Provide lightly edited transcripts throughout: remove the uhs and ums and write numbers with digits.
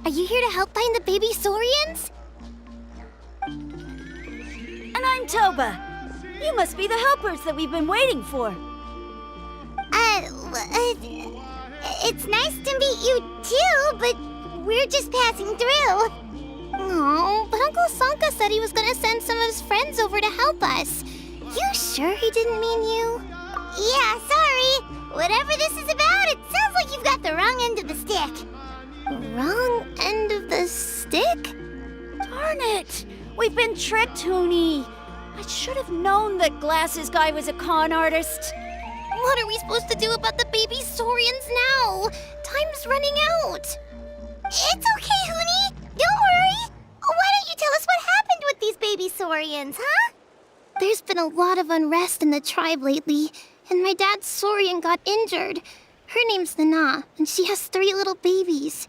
Are you here to help find the baby Saurians? And I'm Toba. You must be the helpers that we've been waiting for. It's nice to meet you too, but we're just passing through. Oh, but Uncle Sanka said he was gonna send some of his friends over to help us. You sure he didn't mean you? Yeah, sorry. Whatever this is about, it sounds like you've got the wrong end of the stick. Wrong end of the stick? Darn it! We've been tricked, Huni. I should have known that Glasses Guy was a con artist. What are we supposed to do about the baby Saurians now? Time's running out. It's okay, Huni. Don't worry. Why don't you tell us what happened with these baby Saurians, huh? There's been a lot of unrest in the tribe lately, and my dad's Saurian got injured. Her name's Nana, and she has 3 little babies.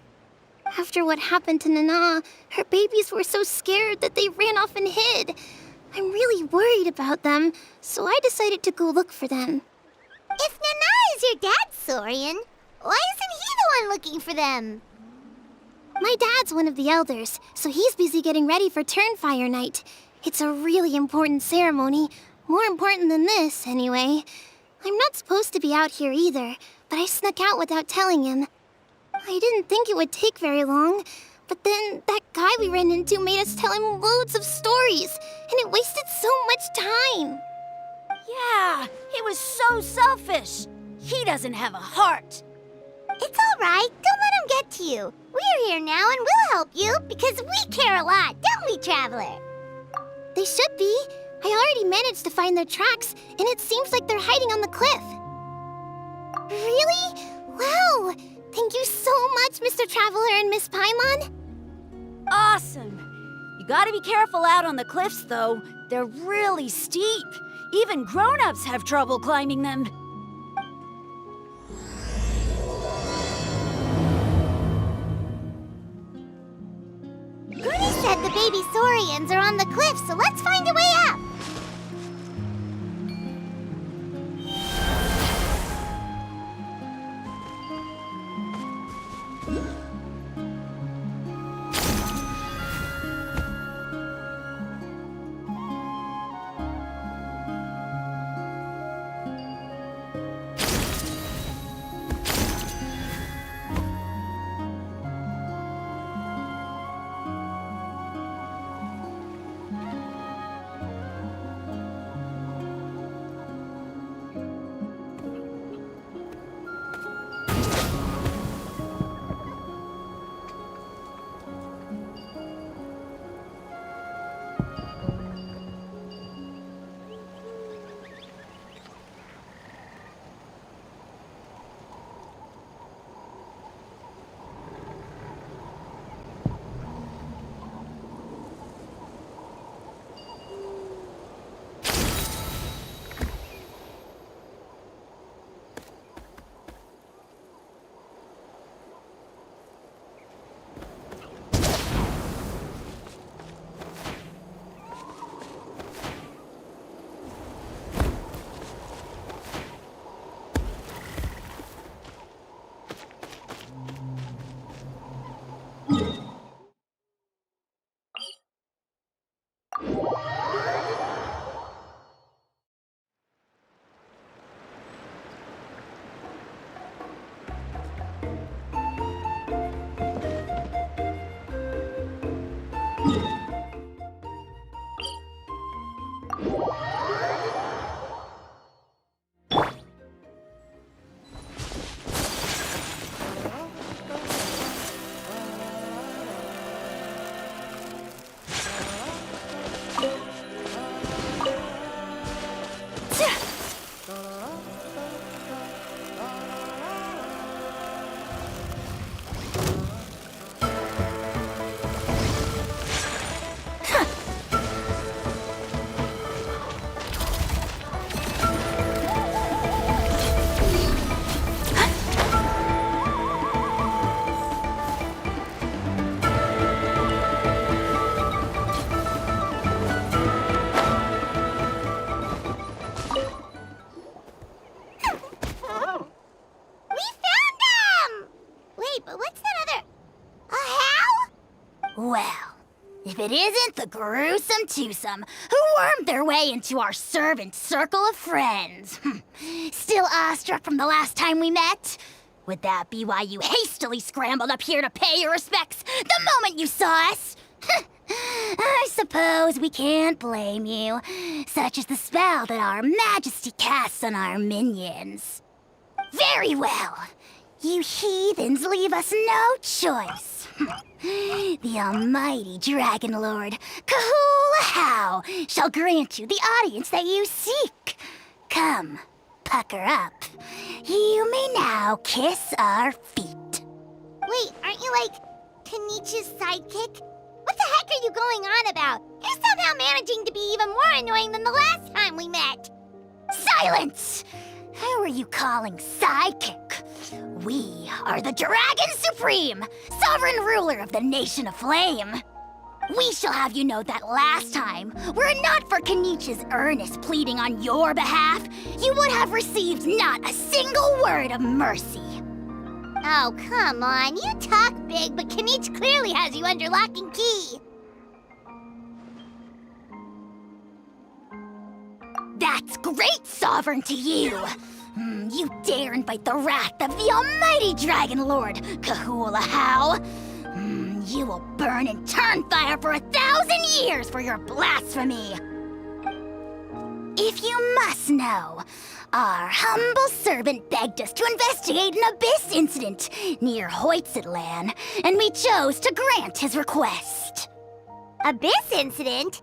After what happened to Nana, her babies were so scared that they ran off and hid. I'm really worried about them, so I decided to go look for them. If Nana is your dad's Saurian, why isn't he the one looking for them? My dad's one of the elders, so he's busy getting ready for Turnfire night. It's a really important ceremony, more important than this, anyway. I'm not supposed to be out here either, but I snuck out without telling him. I didn't think it would take very long, but then that guy we ran into made us tell him loads of stories, and it wasted so much time. Yeah, he was so selfish. He doesn't have a heart. It's all right. Don't let him get to you. We're here now and we'll help you because we care a lot, don't we, Traveler? They should be. I already managed to find their tracks, and it seems like they're hiding on the cliff. Really? Wow! Thank you so much, Mr. Traveler and Miss Paimon. Awesome. You gotta be careful out on the cliffs, though. They're really steep. Even grown-ups have trouble climbing them. Goody said the baby Saurians are on the cliff, so let's find a way up. if it isn't the gruesome twosome who wormed their way into our servant circle of friends. Still awestruck from the last time we met? Would that be why you hastily scrambled up here to pay your respects the moment you saw us? I suppose we can't blame you. Such is the spell that our majesty casts on our minions. Very well. You heathens leave us no choice. The almighty Dragon Lord, Kahula shall grant you the audience that you seek. Come, pucker up. You may now kiss our feet. Wait, aren't you like Kenichi's sidekick? What the heck are you going on about? You're somehow managing to be even more annoying than the last time we met. Silence! Who are you calling sidekick? We are the Dragon Supreme, sovereign ruler of the Nation of Flame. We shall have you know that last time, were it not for Kenichi's earnest pleading on your behalf, you would have received not a single word of mercy. Oh, come on. You talk big, but Kenichi clearly has you under lock and key. That's great, Sovereign, to you! You dare invite the wrath of the almighty Dragon Lord, Kahula. You will burn in Turnfire for 1,000 years for your blasphemy! If you must know, our humble servant begged us to investigate an abyss incident near Hoytsidlan, and we chose to grant his request. Abyss incident?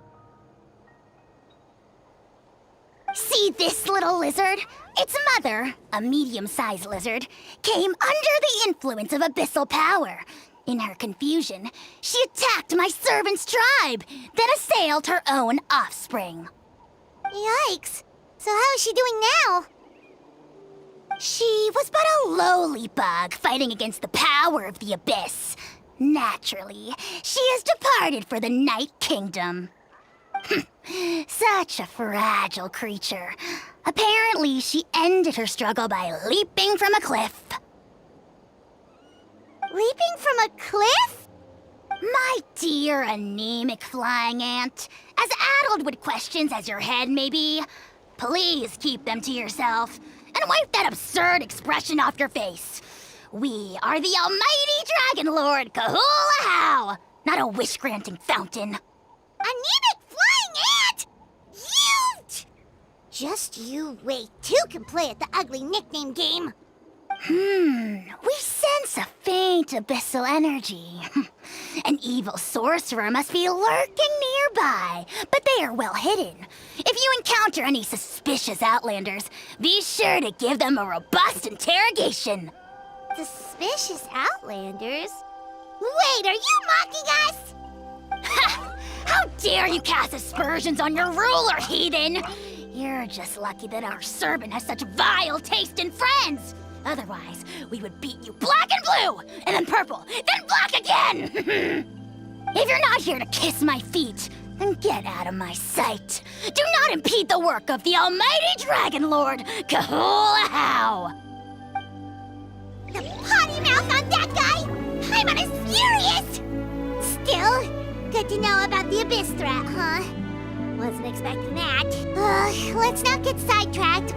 See this little lizard? Its mother, a medium-sized lizard, came under the influence of abyssal power. In her confusion, she attacked my servant's tribe, then assailed her own offspring. Yikes! So how is she doing now? She was but a lowly bug fighting against the power of the abyss. Naturally, she has departed for the Night Kingdom. Such a fragile creature. Apparently, she ended her struggle by leaping from a cliff. Leaping from a cliff? My dear anemic flying ant, as addled with questions as your head may be, please keep them to yourself and wipe that absurd expression off your face. We are the almighty Dragon Lord Kahula, not a wish-granting fountain. Anemic flying ant! You! Just you wait. Two can play at the ugly nickname game. We sense a faint abyssal energy. An evil sorcerer must be lurking nearby, but they are well hidden. If you encounter any suspicious outlanders, be sure to give them a robust interrogation. Suspicious outlanders? Wait, are you mocking us? Ha! How dare you cast aspersions on your ruler, heathen! You're just lucky that our servant has such vile taste in friends. Otherwise, we would beat you black and blue, and then purple, then black again! If you're not here to kiss my feet, then get out of my sight. Do not impede the work of the almighty Dragon Lord, Kahula. The potty mouth on that guy! I'm on his furious! Still, good to know about the abyss threat, huh? Wasn't expecting that. Let's not get sidetracked.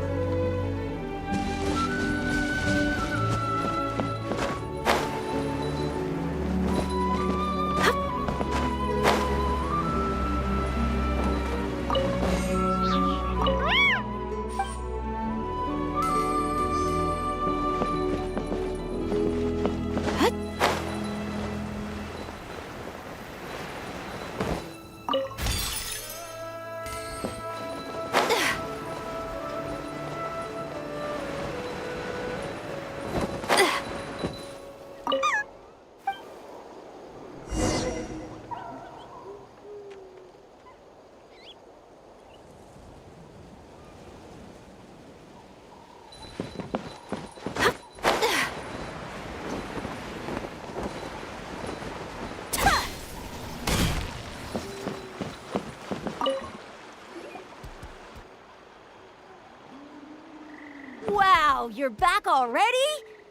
Wow, you're back already?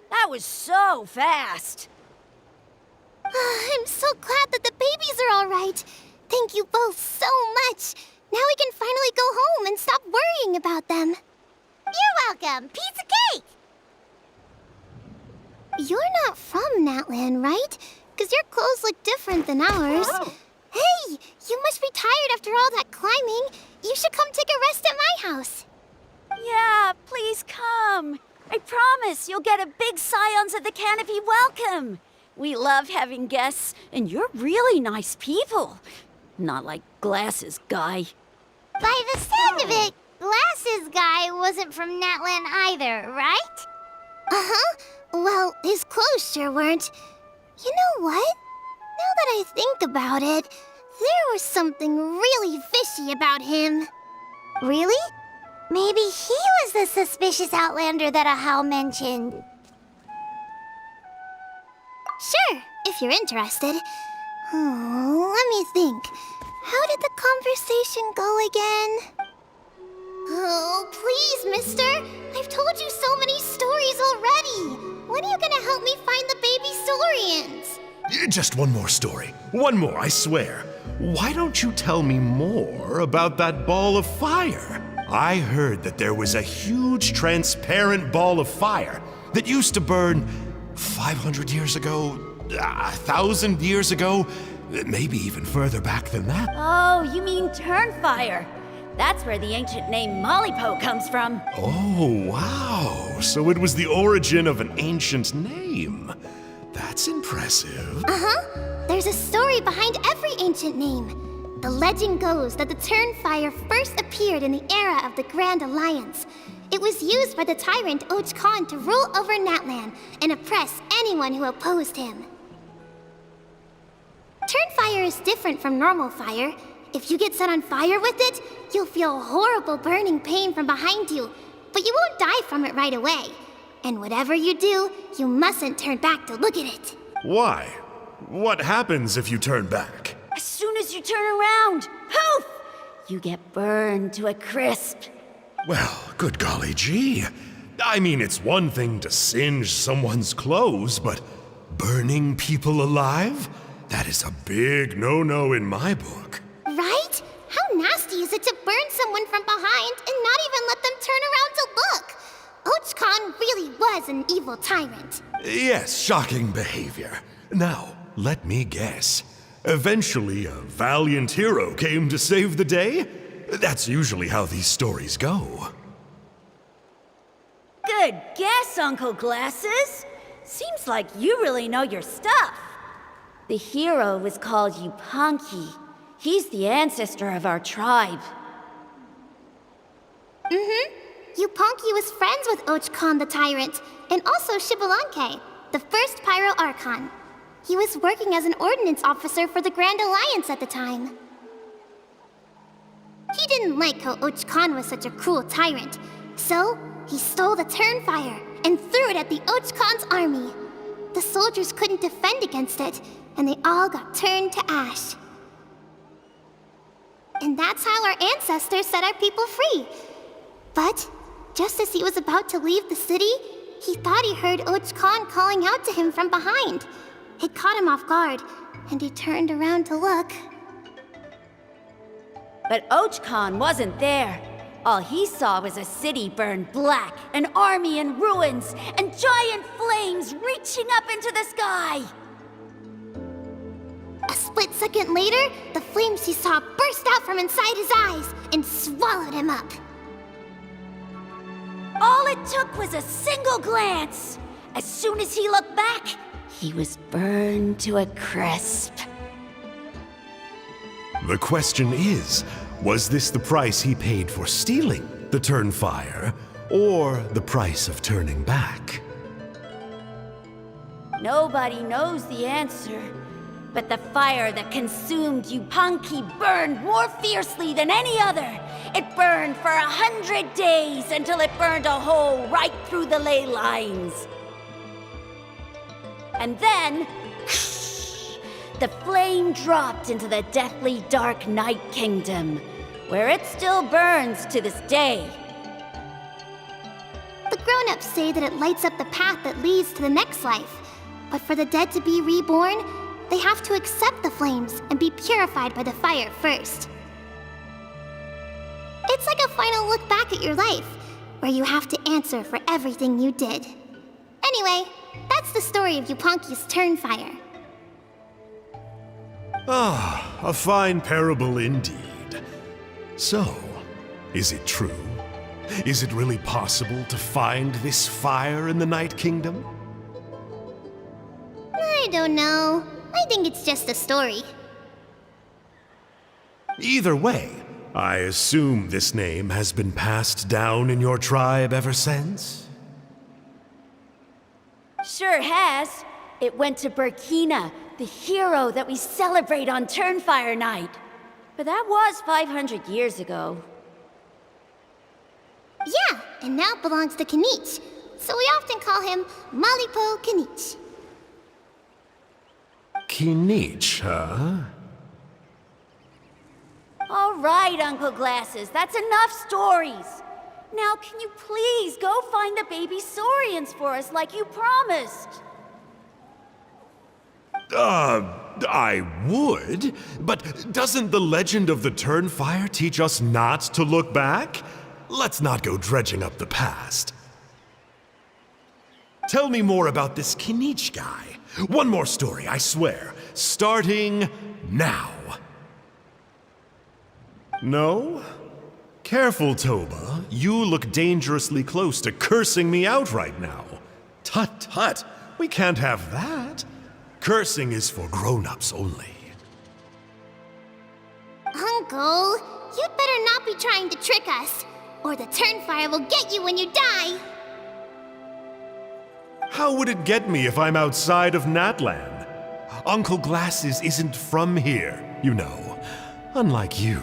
That was so fast. I'm so glad that the babies are all right. Thank you both so much. Now we can finally go home and stop worrying about them. You're welcome. Piece of cake! You're not from Natlan, right? Because your clothes look different than ours. Oh. Hey, you must be tired after all that climbing. You should come take a rest at my house. Yeah, please come. I promise you'll get a big Scions of the Canopy welcome. We love having guests, and you're really nice people. Not like Glasses Guy. By the sound of it, Glasses Guy wasn't from Natlan either, right? Uh-huh. Well, his clothes sure weren't. You know what? Now that I think about it, there was something really fishy about him. Really? Maybe he was the suspicious outlander that Ahau mentioned. Sure, if you're interested. Oh, let me think. How did the conversation go again? Oh, please, mister. I've told you so many stories already. When are you gonna help me find the baby Saurians? Just one more story. One more, I swear. Why don't you tell me more about that ball of fire? I heard that there was a huge transparent ball of fire that used to burn 500 years ago, 1,000 years ago, maybe even further back than that. Oh, you mean Turnfire. That's where the ancient name Mollypo comes from. Oh, wow. So it was the origin of an ancient name. That's impressive. Uh-huh. There's a story behind every ancient name. The legend goes that the Turnfire first appeared in the era of the Grand Alliance. It was used by the tyrant Ochkan to rule over Natlan and oppress anyone who opposed him. Turnfire is different from normal fire. If you get set on fire with it, you'll feel horrible burning pain from behind you, but you won't die from it right away. And whatever you do, you mustn't turn back to look at it. Why? What happens if you turn back? As soon as you turn around, poof! You get burned to a crisp. Well, good golly gee. I mean, it's one thing to singe someone's clothes, but burning people alive? That is a big no-no in my book. Right? How nasty is it to burn someone from behind and not even let them turn around to look? Ochkan really was an evil tyrant. Yes, shocking behavior. Now, let me guess. Eventually, a valiant hero came to save the day? That's usually how these stories go. Good guess, Uncle Glasses. Seems like you really know your stuff. The hero was called Yupanqui. He's the ancestor of our tribe. Yupanqui was friends with Ochkan the tyrant, and also Shibalanke, the first Pyro Archon. He was working as an ordnance officer for the Grand Alliance at the time. He didn't like how Ochkan was such a cruel tyrant, so he stole the Turnfire and threw it at the Ochkan's army. The soldiers couldn't defend against it, and they all got turned to ash. And that's how our ancestors set our people free. But just as he was about to leave the city, he thought he heard Ochkan calling out to him from behind. It caught him off guard, and he turned around to look. But Ochkan wasn't there. All he saw was a city burned black, an army in ruins, and giant flames reaching up into the sky. A split second later, the flames he saw burst out from inside his eyes and swallowed him up. All it took was a single glance. As soon as he looked back, he was burned to a crisp. The question is, was this the price he paid for stealing the Turnfire, or the price of turning back? Nobody knows the answer, but the fire that consumed Yupanqui burned more fiercely than any other. It burned for 100 days until it burned a hole right through the ley lines. And then, the flame dropped into the deathly dark Night Kingdom, where it still burns to this day. The grown-ups say that it lights up the path that leads to the next life. But for the dead to be reborn, they have to accept the flames and be purified by the fire first. It's like a final look back at your life, where you have to answer for everything you did. Anyway, that's the story of Yupanqui's Turnfire. Ah, a fine parable indeed. So, is it true? Is it really possible to find this fire in the Night Kingdom? I don't know. I think it's just a story. Either way, I assume this name has been passed down in your tribe ever since? Sure has. It went to Burkina, the hero that we celebrate on Turnfire Night. But that was 500 years ago. Yeah, and now it belongs to Kinich, so we often call him Malipo Kinich. Kinich, huh? All right, Uncle Glasses, that's enough stories. Now, can you please go find the baby Saurians for us like you promised? I would, but doesn't the legend of the Turnfire teach us not to look back? Let's not go dredging up the past. Tell me more about this Kinich guy. One more story, I swear. Starting now. No? Careful, Toba. You look dangerously close to cursing me out right now. Tut tut, we can't have that. Cursing is for grown-ups only. Uncle, you'd better not be trying to trick us, or the Turnfire will get you when you die. How would it get me if I'm outside of Natlan? Uncle Glasses isn't from here, you know. Unlike you.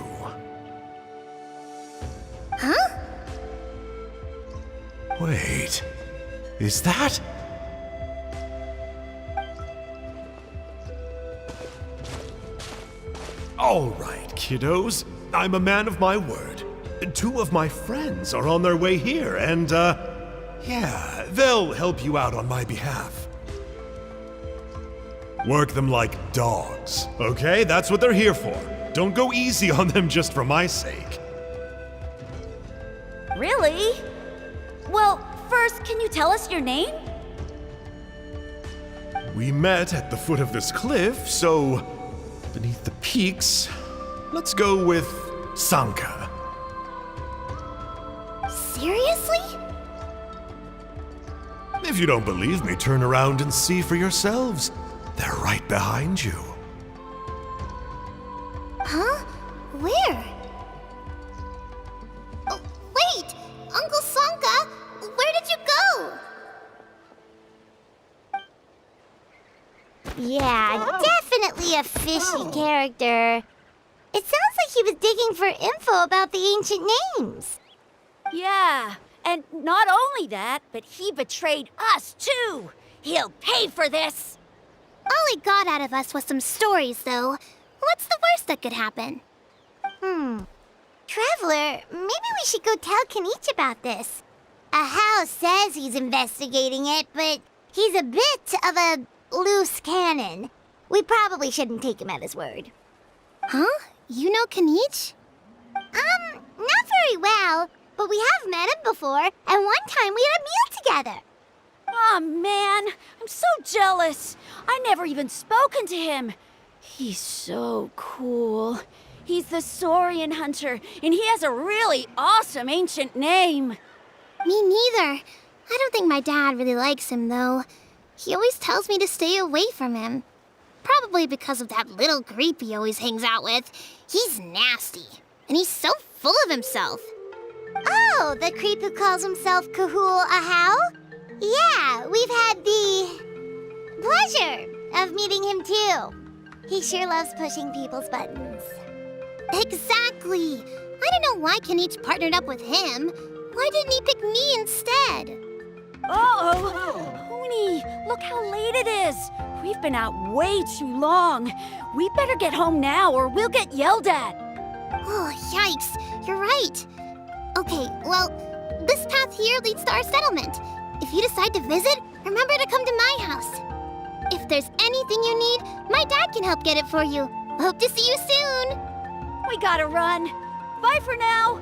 Huh? Wait, is that? All right, kiddos. I'm a man of my word. 2 of my friends are on their way here, and, yeah, they'll help you out on my behalf. Work them like dogs, okay? That's what they're here for. Don't go easy on them just for my sake. Really? Well, first, can you tell us your name? We met at the foot of this cliff, so beneath the peaks, let's go with Sanka. Seriously? If you don't believe me, turn around and see for yourselves. They're right behind you. Huh? Where? Oh, wait! Uncle Sanka, where did you go? Yeah, definitely a fishy character. It sounds like he was digging for info about the ancient names. Yeah, and not only that, but he betrayed us too. He'll pay for this. All he got out of us was some stories, though. What's the worst that could happen? Traveler, maybe we should go tell Kinich about this. Ahau says he's investigating it, but he's a bit of a loose cannon. We probably shouldn't take him at his word. Huh? You know Kinich? Not very well, but we have met him before, and one time we had a meal together. Aw, man, I'm so jealous. I never even spoken to him. He's so cool. He's the Saurian hunter, and he has a really awesome ancient name. Me neither. I don't think my dad really likes him, though. He always tells me to stay away from him. Probably because of that little creep he always hangs out with. He's nasty, and he's so full of himself. Oh, the creep who calls himself Kahul Ahau? Yeah, we've had the pleasure of meeting him too. He sure loves pushing people's buttons. Exactly. I don't know why Kinich partnered up with him. Why didn't he pick me instead? Uh-oh! Huni, look how late it is. We've been out way too long. We better get home now or we'll get yelled at. Oh, yikes. You're right. Okay, well, this path here leads to our settlement. If you decide to visit, remember to come to my house. If there's anything you need, my dad can help get it for you. Hope to see you soon. We gotta run. Bye for now.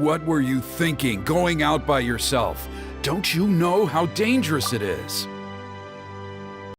What were you thinking, going out by yourself? Don't you know how dangerous it is?